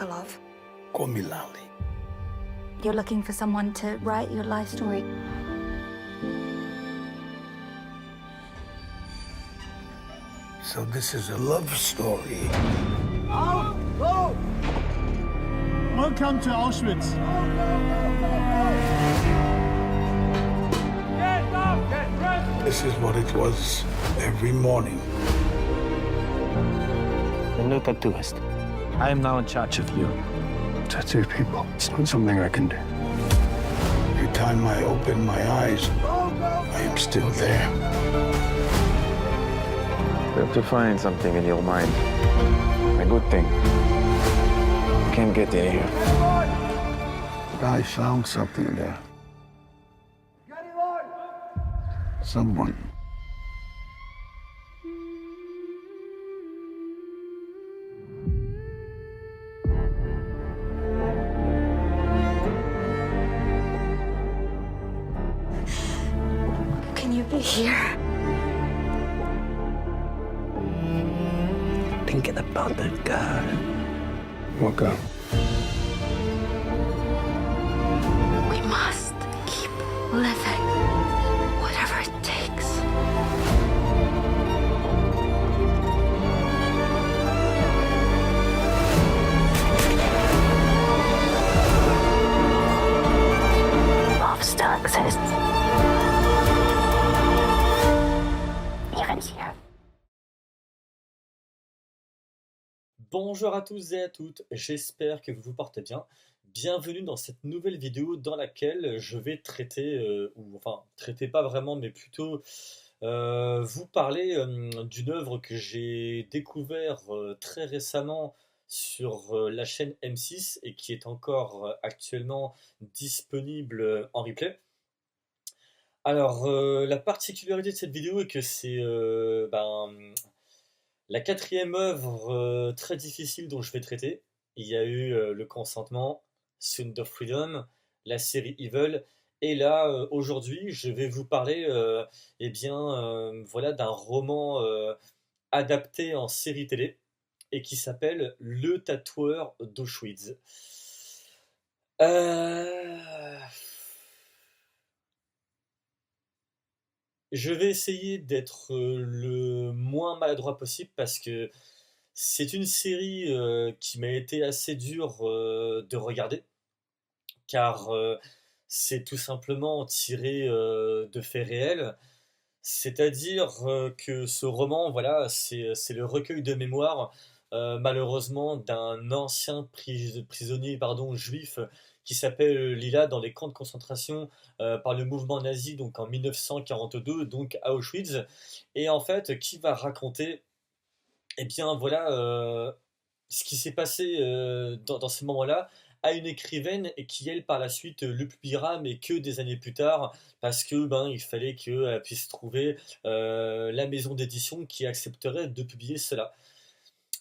Sokolov. Call me Lally. You're looking for someone to write your life story. So this is a love story. Welcome to Auschwitz. This is what it was every morning. The new tattooist. I am now in charge of you. Tattoo people. It's not something I can do. Every time I open my eyes, I am still there. You have to find something in your mind. A good thing. You can't get in here. I found something there. Someone. Can you be here? Thinking about that girl. What girl? We must keep living, whatever it takes. Love still exists. Even here. Bonjour à tous et à toutes, j'espère que vous vous portez bien. Bienvenue dans cette nouvelle vidéo dans laquelle je vais traiter, traiter pas vraiment, mais plutôt vous parler d'une œuvre que j'ai découvert très récemment sur la chaîne M6 et qui est encore actuellement disponible en replay. Alors, la particularité de cette vidéo est que c'est la quatrième œuvre très difficile dont je vais traiter. Il y a eu Le Consentement, Sound of Freedom, la série Evil, et là aujourd'hui je vais vous parler d'un roman adapté en série télé et qui s'appelle Le Tatoueur d'Auschwitz. Je vais essayer d'être le moins maladroit possible parce que c'est une série qui m'a été assez dure de regarder, car c'est tout simplement tiré de faits réels. C'est-à-dire que ce roman, voilà, c'est le recueil de mémoires, malheureusement, d'un ancien prisonnier juif qui s'appelle Lila dans les camps de concentration par le mouvement nazi donc en 1942, donc à Auschwitz. Et en fait, qui va raconter ce qui s'est passé dans ces moments-là à une écrivaine et qui, elle, par la suite, le publiera, mais que des années plus tard, parce que il fallait qu'elle puisse trouver la maison d'édition qui accepterait de publier cela.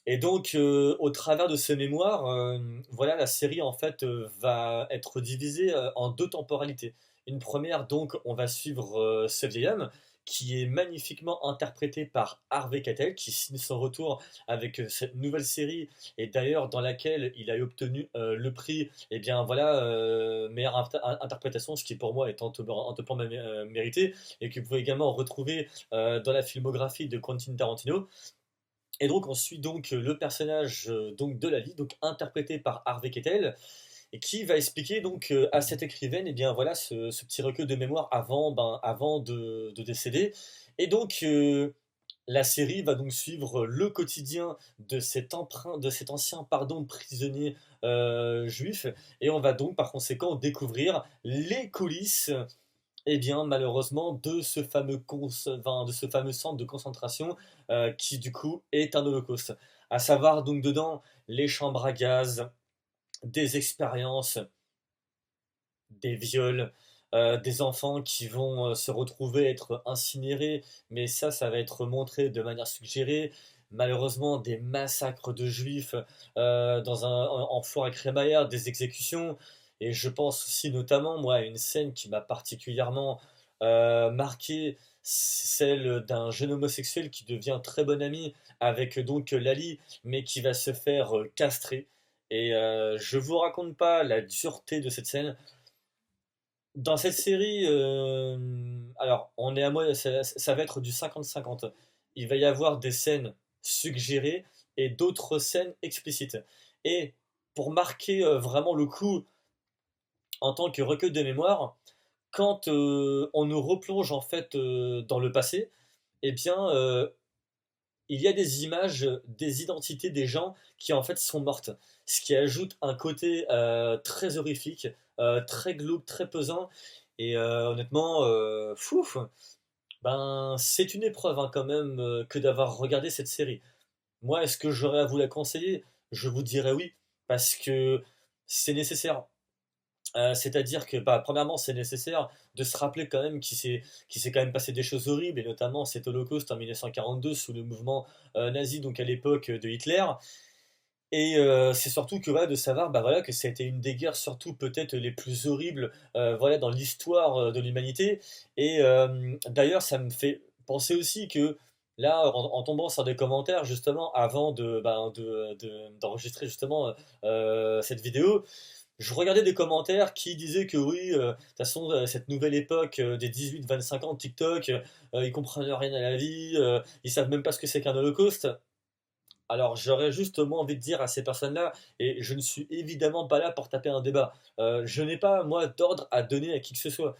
Et donc, au travers de ces mémoires, la série en fait va être divisée en deux temporalités. Une première, donc, on va suivre ce vieil homme qui est magnifiquement interprété par Harvey Keitel, qui signe son retour avec cette nouvelle série, et d'ailleurs dans laquelle il a obtenu le prix, meilleure interprétation, ce qui pour moi est amplement mérité, et que vous pouvez également retrouver dans la filmographie de Quentin Tarantino. Et donc on suit donc le personnage de Lali, donc interprété par Harvey Keitel, et qui va expliquer donc à cette écrivaine ce petit recueil de mémoire avant de décéder. Et donc la série va donc suivre le quotidien de cet ancien prisonnier juif, et on va donc par conséquent découvrir les coulisses malheureusement de ce fameux centre de concentration qui du coup est un holocauste. À savoir donc dedans les chambres à gaz, des expériences, des viols, des enfants qui vont se retrouver être incinérés, mais ça va être montré de manière suggérée. Malheureusement, des massacres de juifs en four à crémaillère, des exécutions. Et je pense aussi notamment, moi, à une scène qui m'a particulièrement marqué, celle d'un jeune homosexuel qui devient très bon ami avec donc Lali, mais qui va se faire castrer. Et je vous raconte pas la dureté de cette scène. Dans cette série, alors on est à moi, ça va être du 50-50. Il va y avoir des scènes suggérées et d'autres scènes explicites. Et pour marquer vraiment le coup en tant que recueil de mémoire, quand on nous replonge en fait dans le passé, eh bien il y a des images, des identités des gens qui en fait sont mortes. Ce qui ajoute un côté très horrifique, très glauque, très pesant. Et honnêtement, ben, c'est une épreuve hein, quand même que d'avoir regardé cette série. Moi, est-ce que j'aurais à vous la conseiller? Je vous dirais oui, parce que c'est nécessaire. C'est-à-dire que, bah, premièrement, c'est nécessaire de se rappeler quand même qu'il s'est quand même passé des choses horribles, et notamment cet holocauste en 1942 sous le mouvement nazi, donc à l'époque de Hitler. Et c'est surtout que voilà, de savoir bah, voilà, que ça a été une des guerres surtout peut-être les plus horribles voilà, dans l'histoire de l'humanité. Et d'ailleurs, ça me fait penser aussi que là, en tombant sur des commentaires justement avant d'enregistrer justement cette vidéo, je regardais des commentaires qui disaient que oui, de toute façon, cette nouvelle époque des 18-25 ans de TikTok, ils comprennent rien à la vie, ils savent même pas ce que c'est qu'un holocauste. Alors j'aurais justement envie de dire à ces personnes-là, et je ne suis évidemment pas là pour taper un débat, je n'ai pas, moi, d'ordre à donner à qui que ce soit.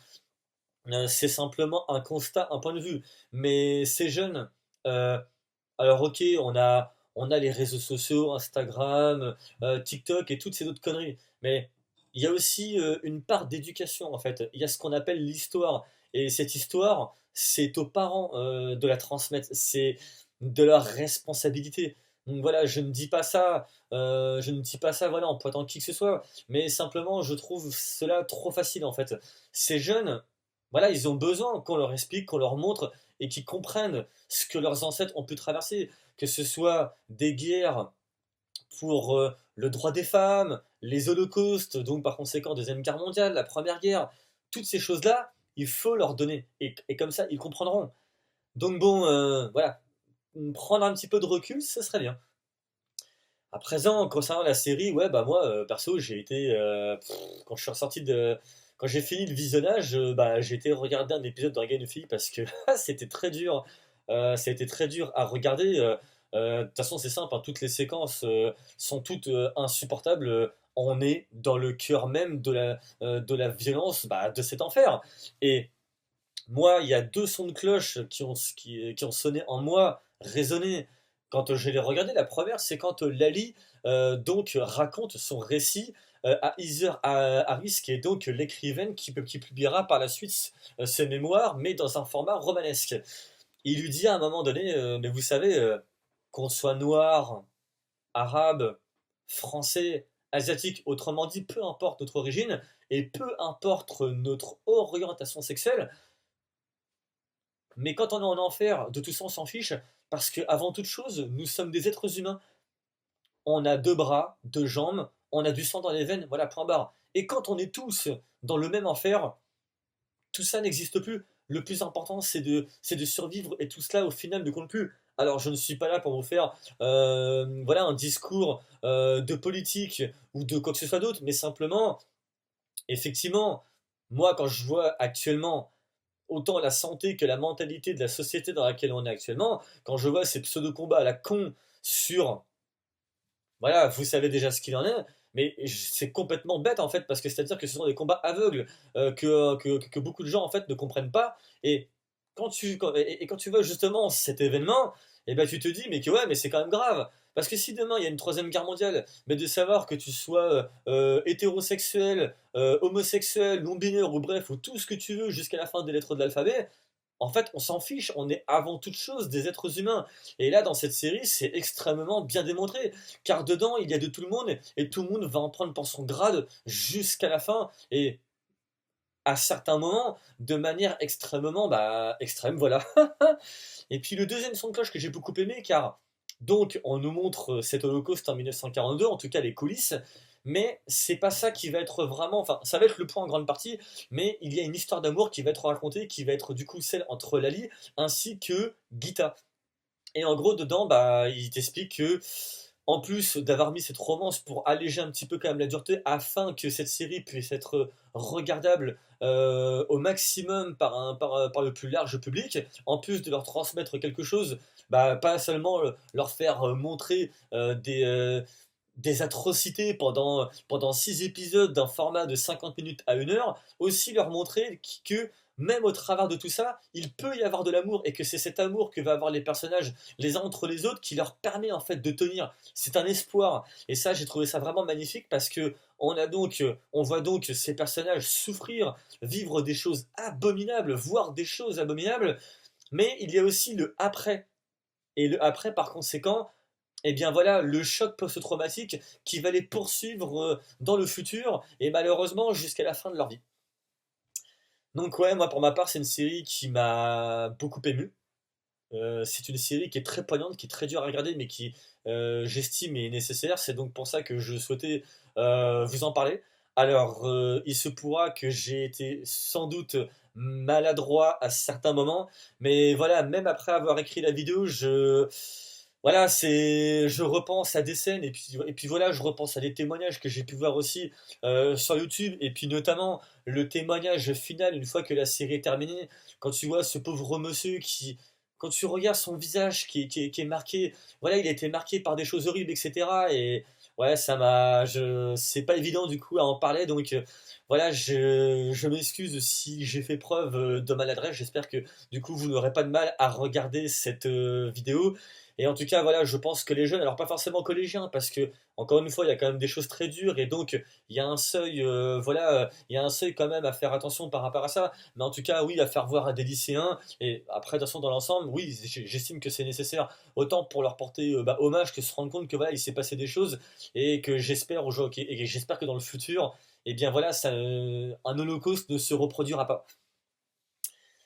C'est simplement un constat, un point de vue. Mais ces jeunes, euh, alors ok, on a les réseaux sociaux, Instagram, TikTok et toutes ces autres conneries. Mais il y a aussi une part d'éducation en fait. Il y a ce qu'on appelle l'histoire. Et cette histoire, c'est aux parents de la transmettre. C'est de leur responsabilité. Donc voilà, je ne dis pas ça voilà, en pointant qui que ce soit, mais simplement je trouve cela trop facile en fait. Ces jeunes, voilà, ils ont besoin qu'on leur explique, qu'on leur montre et qu'ils comprennent ce que leurs ancêtres ont pu traverser, que ce soit des guerres pour le droit des femmes, les holocaustes, donc par conséquent Deuxième Guerre mondiale, la Première Guerre, toutes ces choses-là, il faut leur donner, et comme ça ils comprendront. Donc bon, voilà, prendre un petit peu de recul, ce serait bien. À présent, concernant la série, ouais, bah moi, perso, j'ai été, quand je suis ressorti de, quand j'ai fini le visionnage, bah j'ai été regarder un épisode de Regan Fille parce que c'était très dur. Ça a été très dur à regarder. De toute façon, c'est simple, hein, toutes les séquences sont toutes insupportables. On est dans le cœur même de la violence bah, de cet enfer. Et moi, il y a deux sons de cloche qui ont sonné en moi, résonné. Quand je l'ai regardé, la première, c'est quand Lali donc raconte son récit à Heather Harris, qui est donc l'écrivaine qui publiera par la suite ses mémoires, mais dans un format romanesque. Il lui dit à un moment donné, mais vous savez, qu'on soit noir, arabe, français, asiatique, autrement dit, peu importe notre origine, et peu importe notre orientation sexuelle, mais quand on est en enfer, de tout ça on s'en fiche, parce que avant toute chose, nous sommes des êtres humains. On a deux bras, deux jambes, on a du sang dans les veines, voilà, point barre. Et quand on est tous dans le même enfer, tout ça n'existe plus. Le plus important, c'est de survivre, et tout cela, au final, ne compte plus. Alors, je ne suis pas là pour vous faire voilà, un discours de politique ou de quoi que ce soit d'autre, mais simplement, effectivement, moi, quand je vois actuellement autant la santé que la mentalité de la société dans laquelle on est actuellement, quand je vois ces pseudo-combats à la con sur, voilà, vous savez déjà ce qu'il en est, mais c'est complètement bête en fait, parce que c'est-à-dire que ce sont des combats aveugles que beaucoup de gens en fait ne comprennent pas, et quand tu vois justement cet événement, et ben tu te dis mais que ouais, mais c'est quand même grave. Parce que si demain il y a une troisième guerre mondiale, mais de savoir que tu sois hétérosexuel, homosexuel, non-binaire ou bref, ou tout ce que tu veux jusqu'à la fin des lettres de l'alphabet, en fait on s'en fiche, on est avant toute chose des êtres humains. Et là dans cette série c'est extrêmement bien démontré, car dedans il y a de tout le monde, et tout le monde va en prendre pour son grade jusqu'à la fin, et à certains moments de manière extrêmement bah, extrême, voilà. Et puis le deuxième son de cloche que j'ai beaucoup aimé, car donc on nous montre cet holocauste en 1942, en tout cas les coulisses, mais c'est pas ça qui va être vraiment, enfin ça va être le point en grande partie, mais il y a une histoire d'amour qui va être racontée, qui va être du coup celle entre Lali ainsi que Gita. Et en gros dedans, bah, il t'explique que en plus d'avoir mis cette romance pour alléger un petit peu quand même la dureté, afin que cette série puisse être regardable au maximum par le plus large public, en plus de leur transmettre quelque chose, bah, pas seulement leur faire montrer des atrocités pendant 6 épisodes d'un format de 50 minutes à 1 heure, aussi leur montrer que même au travers de tout ça, il peut y avoir de l'amour et que c'est cet amour que va avoir les personnages les uns entre les autres qui leur permet en fait de tenir. C'est un espoir. Et ça, j'ai trouvé ça vraiment magnifique parce que on voit donc ces personnages souffrir, vivre des choses abominables, voir des choses abominables, mais il y a aussi le après. Et le après, par conséquent, eh bien voilà, le choc post-traumatique qui va les poursuivre dans le futur et malheureusement jusqu'à la fin de leur vie. Donc ouais, moi pour ma part, c'est une série qui m'a beaucoup ému. C'est une série qui est très poignante, qui est très dure à regarder, mais qui, j'estime, est nécessaire. C'est donc pour ça que je souhaitais vous en parler. Alors, il se pourra que j'ai été sans doute maladroit à certains moments, mais voilà, même après avoir écrit la vidéo, voilà, je repense à des scènes et puis voilà, je repense à des témoignages que j'ai pu voir aussi sur YouTube et puis notamment le témoignage final une fois que la série est terminée, quand tu vois ce pauvre monsieur quand tu regardes son visage qui est marqué, voilà, il a été marqué par des choses horribles, etc. Et ouais, c'est pas évident du coup à en parler, donc voilà, je m'excuse si j'ai fait preuve de maladresse. J'espère que du coup vous n'aurez pas de mal à regarder cette vidéo. Et en tout cas, voilà, je pense que les jeunes, alors pas forcément collégiens, parce que encore une fois, il y a quand même des choses très dures, et donc il y a un seuil, voilà, il y a un seuil quand même à faire attention par rapport à ça. Mais en tout cas, oui, à faire voir à des lycéens. Et après, de toute façon, dans l'ensemble, oui, j'estime que c'est nécessaire, autant pour leur porter bah, hommage que se rendre compte que voilà, il s'est passé des choses, et que j'espère et que j'espère que dans le futur, eh bien voilà, un holocauste ne se reproduira pas.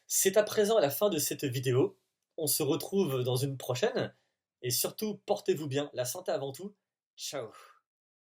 C'est à présent la fin de cette vidéo. On se retrouve dans une prochaine. Et surtout, portez-vous bien. La santé avant tout. Ciao.